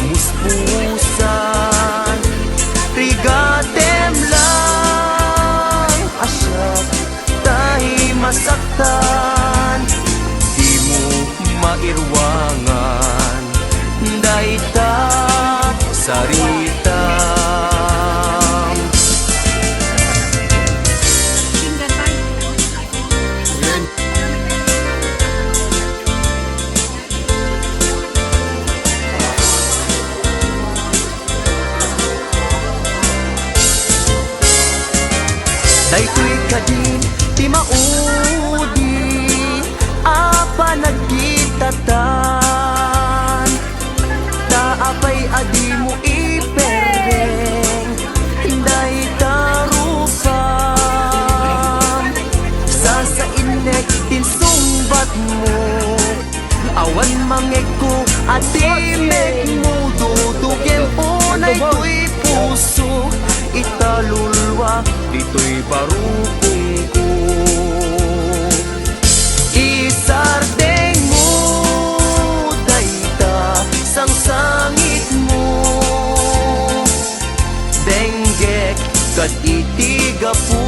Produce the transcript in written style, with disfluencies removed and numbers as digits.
mamuspusan, rigatem lang asyak tahi masaktan, di mo mairwangan dayta sarita. Daytoy kadin ti maudi apa nagkitatan, taapay adi mo ipereng dayta rupan, sa inek tinsumbat mo awan mangeg ko adi meg mo dudugem unay ko'y puso italulwa dito'y parupong ko. Isardeng mo dayta sang sangit mo, denggek kad itiga po